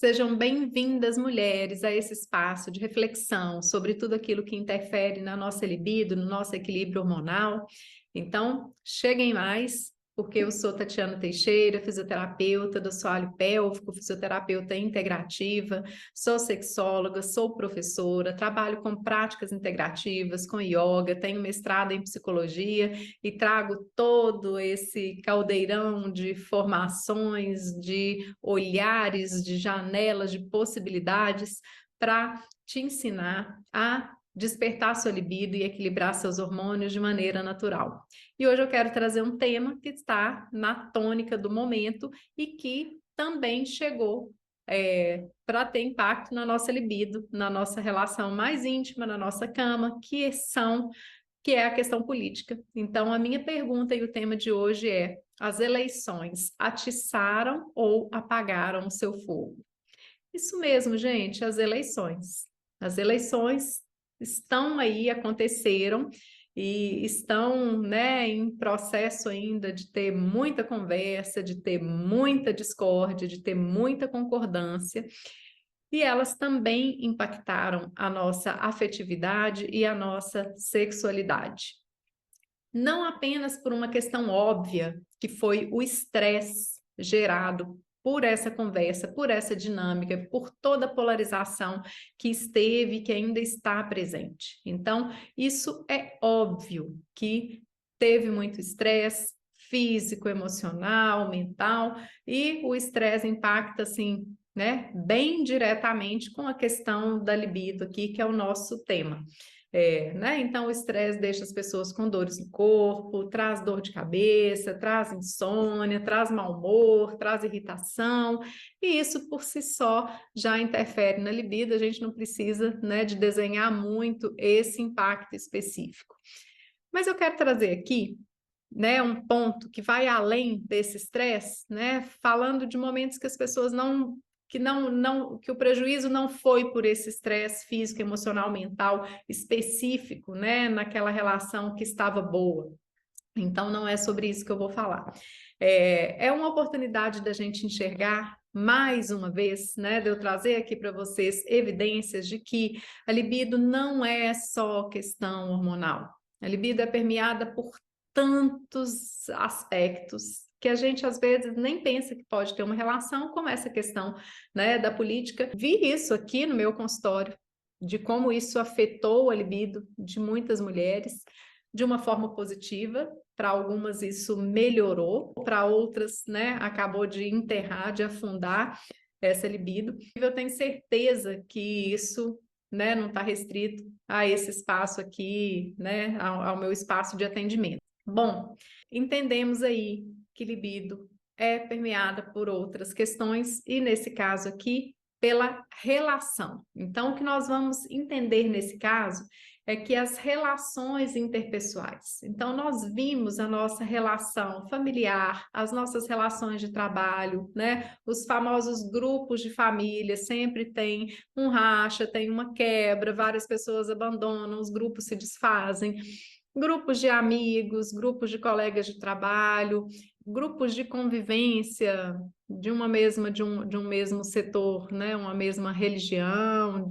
Sejam bem-vindas, mulheres, a esse espaço de reflexão sobre tudo aquilo que interfere na nossa libido, no nosso equilíbrio hormonal. Então, cheguem mais, porque eu sou Tatiana Teixeira, fisioterapeuta do assoalho pélvico, fisioterapeuta integrativa, sou sexóloga, sou professora, trabalho com práticas integrativas, com yoga, tenho mestrado em psicologia e trago todo esse caldeirão de formações, de olhares, de janelas, de possibilidades para te ensinar a despertar sua libido e equilibrar seus hormônios de maneira natural. E hoje eu quero trazer um tema que está na tônica do momento e que também chegou para ter impacto na nossa libido, na nossa relação mais íntima, na nossa cama, que é a questão política. Então, a minha pergunta e o tema de hoje é: as eleições atiçaram ou apagaram o seu fogo? Isso mesmo, gente, as eleições. As eleições estão aí, aconteceram e estão, né, em processo ainda de ter muita conversa, de ter muita discórdia, de ter muita concordância. E elas também impactaram a nossa afetividade e a nossa sexualidade. Não apenas por uma questão óbvia, que foi o estresse gerado por essa conversa, por essa dinâmica, por toda a polarização que esteve e que ainda está presente. Então, isso é óbvio que teve muito estresse físico, emocional, mental, e o estresse impacta, assim, né, bem diretamente com a questão da libido aqui, que é o nosso tema. Né? Então, o estresse deixa as pessoas com dores no corpo, traz dor de cabeça, traz insônia, traz mau humor, traz irritação, e isso por si só já interfere na libido. A gente não precisa, né, de desenhar muito esse impacto específico. Mas eu quero trazer aqui, né, um ponto que vai além desse estresse, né, falando de momentos que as pessoas que o prejuízo não foi por esse estresse físico, emocional, mental específico, né, naquela relação que estava boa. Então, não é sobre isso que eu vou falar. É uma oportunidade da gente enxergar mais uma vez, né, de eu trazer aqui para vocês evidências de que a libido não é só questão hormonal. A libido é permeada por tantos aspectos que a gente às vezes nem pensa que pode ter uma relação, como essa questão, né, da política. Vi isso aqui no meu consultório, de como isso afetou a libido de muitas mulheres de uma forma positiva. Para algumas isso melhorou, para outras, né, acabou de enterrar, de afundar essa libido. Eu tenho certeza que isso, né, não está restrito a esse espaço aqui, né, ao meu espaço de atendimento. Bom, entendemos aí que libido é permeada por outras questões e, nesse caso aqui, pela relação. Então, o que nós vamos entender nesse caso é que as relações interpessoais. Então, nós vimos a nossa relação familiar, as nossas relações de trabalho, né? Os famosos grupos de família sempre tem um racha, tem uma quebra, várias pessoas abandonam, os grupos se desfazem. Grupos de amigos, grupos de colegas de trabalho, grupos de convivência de um mesmo setor, né? Uma mesma religião,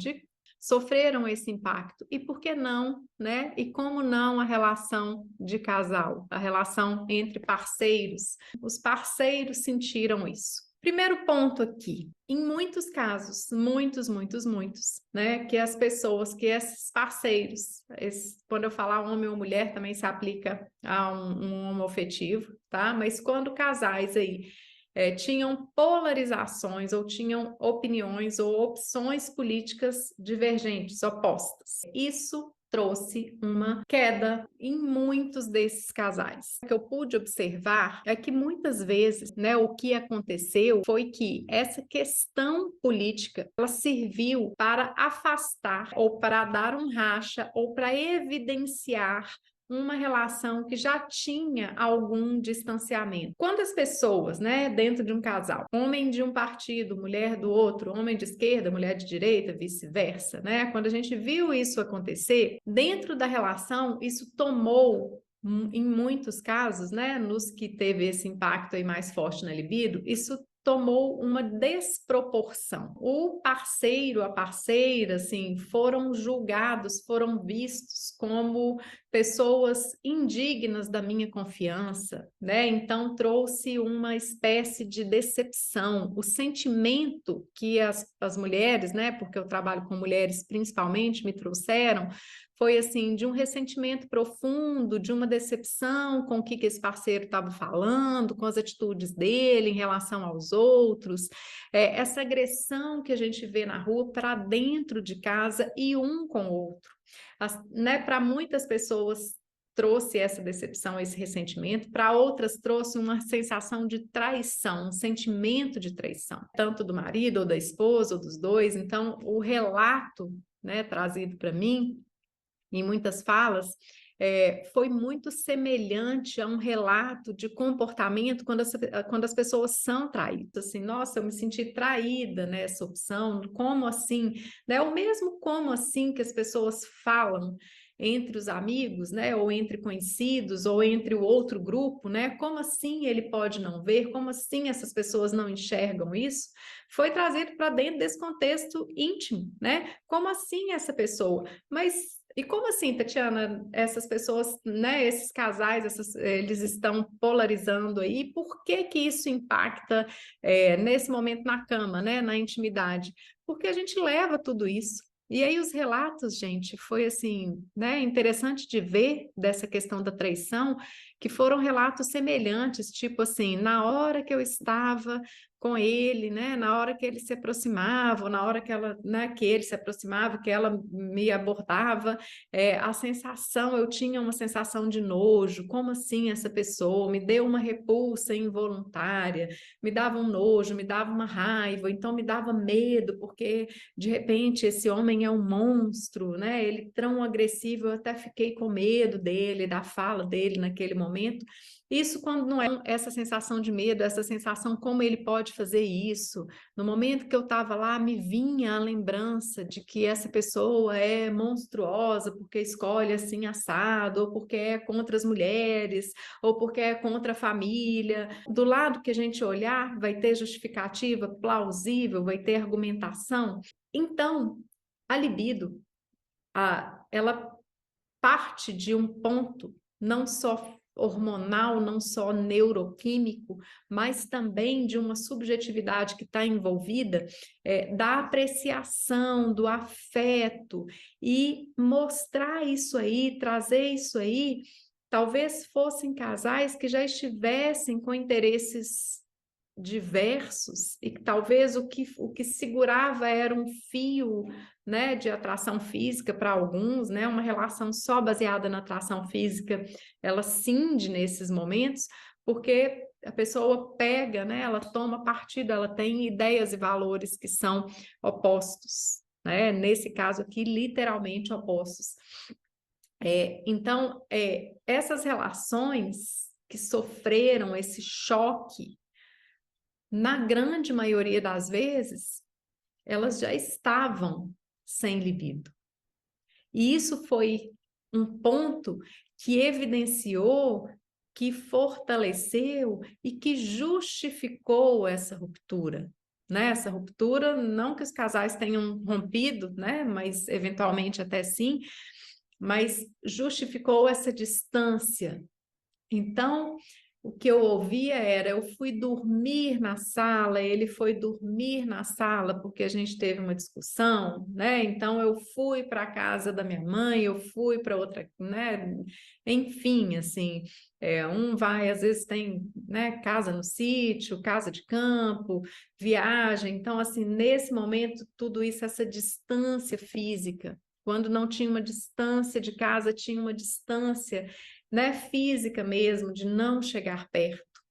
sofreram esse impacto. E por que não, né? E como não a relação de casal, a relação entre parceiros? Os parceiros sentiram isso. Primeiro ponto aqui, em muitos casos, muitos, né, que as pessoas, que esses parceiros, quando eu falar homem ou mulher, também se aplica a um homoafetivo, tá? Mas quando casais aí tinham polarizações ou tinham opiniões ou opções políticas divergentes, opostas, isso trouxe uma queda em muitos desses casais. O que eu pude observar é que muitas vezes, né, o que aconteceu foi que essa questão política, ela serviu para afastar ou para dar um racha ou para evidenciar uma relação que já tinha algum distanciamento. Quando as pessoas, né, dentro de um casal, homem de um partido, mulher do outro, homem de esquerda, mulher de direita, vice-versa, né? Quando a gente viu isso acontecer, dentro da relação, isso tomou em muitos casos, né, nos que teve esse impacto aí mais forte na libido, isso tomou uma desproporção. O parceiro, a parceira, assim, foram julgados, foram vistos como pessoas indignas da minha confiança, né? Então trouxe uma espécie de decepção. O sentimento que as mulheres, né? Porque eu trabalho com mulheres principalmente, me trouxeram, foi assim, de um ressentimento profundo, de uma decepção com o que esse parceiro estava falando, com as atitudes dele em relação aos outros, essa agressão que a gente vê na rua para dentro de casa e um com o outro. Né, para muitas pessoas trouxe essa decepção, esse ressentimento, para outras trouxe uma sensação de traição, um sentimento de traição, tanto do marido ou da esposa ou dos dois. Então, o relato, né, trazido para mim em muitas falas, foi muito semelhante a um relato de comportamento quando as pessoas são traídas. Assim, nossa, eu me senti traída nessa opção, como assim? Né? O mesmo como assim que as pessoas falam entre os amigos, né, ou entre conhecidos, ou entre o outro grupo, né? Como assim ele pode não ver? Como assim essas pessoas não enxergam isso? Foi trazido para dentro desse contexto íntimo, né? Como assim essa pessoa? Mas e como assim, Tatiana, essas pessoas, né, esses casais, eles estão polarizando aí, por que que isso impacta nesse momento na cama, né, na intimidade? Porque a gente leva tudo isso. E aí os relatos, gente, foi assim, né, interessante de ver dessa questão da traição, que foram relatos semelhantes, tipo assim, na hora que eu estava com ele, né, na hora que ele se aproximava, ou na hora que ela, né, que ele se aproximava, que ela me abordava, a sensação, eu tinha uma sensação de nojo, como assim essa pessoa me deu uma repulsa involuntária, me dava um nojo, me dava uma raiva, então me dava medo, porque de repente esse homem é um monstro, né? Ele tão agressivo, eu até fiquei com medo dele, da fala dele naquele momento. Isso quando não é essa sensação de medo, essa sensação como ele pode fazer isso. No momento que eu estava lá, me vinha a lembrança de que essa pessoa é monstruosa porque escolhe assim assado, ou porque é contra as mulheres, ou porque é contra a família. Do lado que a gente olhar, vai ter justificativa plausível, vai ter argumentação. Então, a libido, ela parte de um ponto não só hormonal, não só neuroquímico, mas também de uma subjetividade que está envolvida, da apreciação, do afeto, e mostrar isso aí, trazer isso aí, talvez fossem casais que já estivessem com interesses diversos e que talvez o que segurava era um fio, né, de atração física para alguns, né, uma relação só baseada na atração física, ela cinde nesses momentos, porque a pessoa pega, né, ela toma partido, ela tem ideias e valores que são opostos, né, nesse caso aqui, literalmente opostos. Então, essas relações que sofreram esse choque, na grande maioria das vezes, elas já estavam sem libido. E isso foi um ponto que evidenciou, que fortaleceu e que justificou essa ruptura. Né? Essa ruptura, não que os casais tenham rompido, né? Mas eventualmente até sim, mas justificou essa distância. Então, o que eu ouvia era: eu fui dormir na sala, ele foi dormir na sala porque a gente teve uma discussão, né? Então eu fui para a casa da minha mãe, eu fui para outra, né? Enfim, assim, um vai, às vezes tem, né, casa no sítio, casa de campo, viagem. Então, assim, nesse momento, tudo isso, essa distância física. Quando não tinha uma distância de casa, tinha uma distância, né, física mesmo, de não chegar perto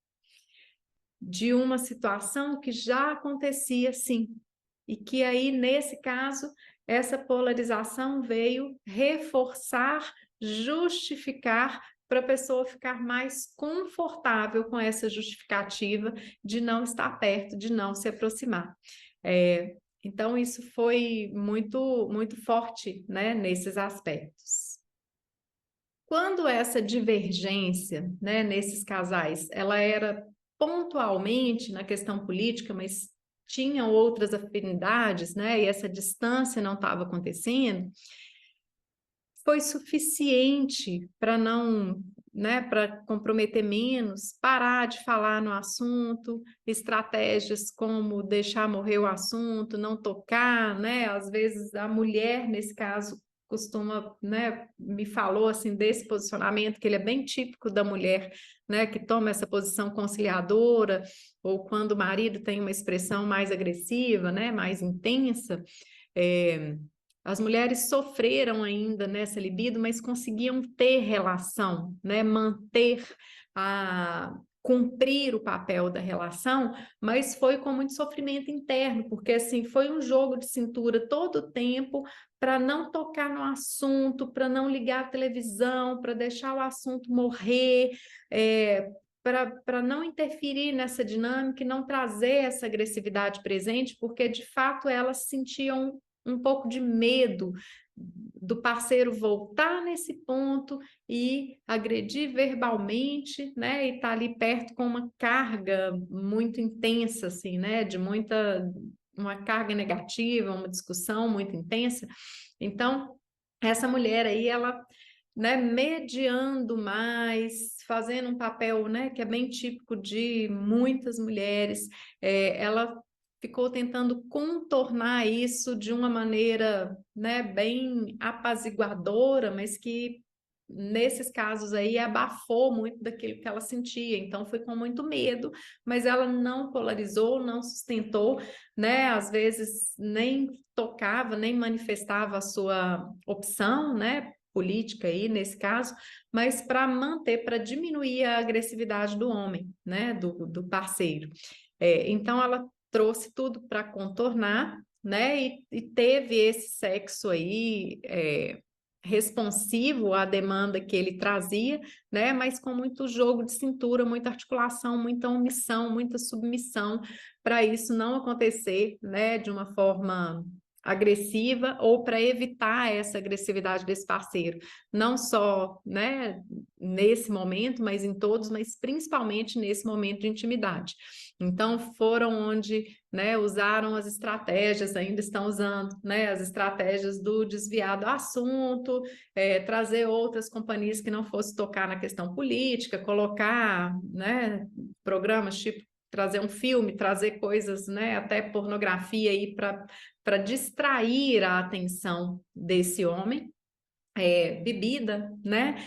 de uma situação que já acontecia sim, e que aí, nesse caso, essa polarização veio reforçar, justificar, para a pessoa ficar mais confortável com essa justificativa de não estar perto, de não se aproximar. Então, isso foi muito, muito forte, né, nesses aspectos. Quando essa divergência, né, nesses casais, ela era pontualmente na questão política, mas tinham outras afinidades, né? E essa distância não estava acontecendo, foi suficiente para não, né, para comprometer menos, parar de falar no assunto, estratégias como deixar morrer o assunto, não tocar, né? Às vezes a mulher, nesse caso, costuma, né, me falou assim desse posicionamento que ele é bem típico da mulher, né, que toma essa posição conciliadora, ou quando o marido tem uma expressão mais agressiva, né, mais intensa. As mulheres sofreram ainda nessa libido, mas conseguiam ter relação, né? Manter cumprir o papel da relação, mas foi com muito sofrimento interno, porque assim foi um jogo de cintura todo o tempo para não tocar no assunto, para não ligar a televisão, para deixar o assunto morrer, para não interferir nessa dinâmica e não trazer essa agressividade presente, porque de fato elas sentiam um pouco de medo do parceiro voltar nesse ponto e agredir verbalmente, né? E tá ali perto com uma carga muito intensa, assim, né? Uma carga negativa, uma discussão muito intensa. Então, essa mulher aí, ela, né, mediando mais, fazendo um papel, né, que é bem típico de muitas mulheres, ela ficou tentando contornar isso de uma maneira, né, bem apaziguadora, mas que nesses casos aí abafou muito daquilo que ela sentia, então foi com muito medo, mas ela não polarizou, não sustentou, né, às vezes nem tocava, nem manifestava a sua opção, né, política aí nesse caso, mas para manter, para diminuir a agressividade do homem, né, do parceiro. Então ela trouxe tudo para contornar, né? E teve esse sexo aí responsivo à demanda que ele trazia, né? Mas com muito jogo de cintura, muita articulação, muita omissão, muita submissão, para isso não acontecer, né? De uma forma agressiva ou para evitar essa agressividade desse parceiro, não só, né, nesse momento, mas em todos, mas principalmente nesse momento de intimidade. Então foram onde, né, usaram as estratégias, ainda estão usando, né, as estratégias do desviar do assunto, trazer outras companhias que não fossem tocar na questão política, colocar, né, programas tipo trazer um filme, trazer coisas, né, até pornografia aí para distrair a atenção desse homem, bebida, né,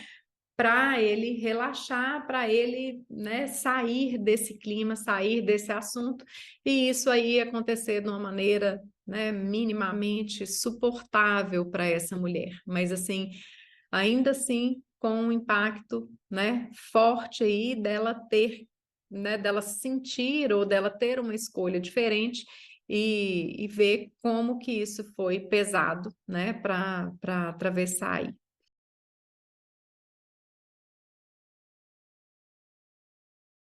para ele relaxar, para ele, né, sair desse clima, sair desse assunto, e isso aí acontecer de uma maneira, né, minimamente suportável para essa mulher, mas assim, ainda assim com um impacto, né, forte aí dela ter, né, dela sentir ou dela ter uma escolha diferente e ver como que isso foi pesado, né, para atravessar aí.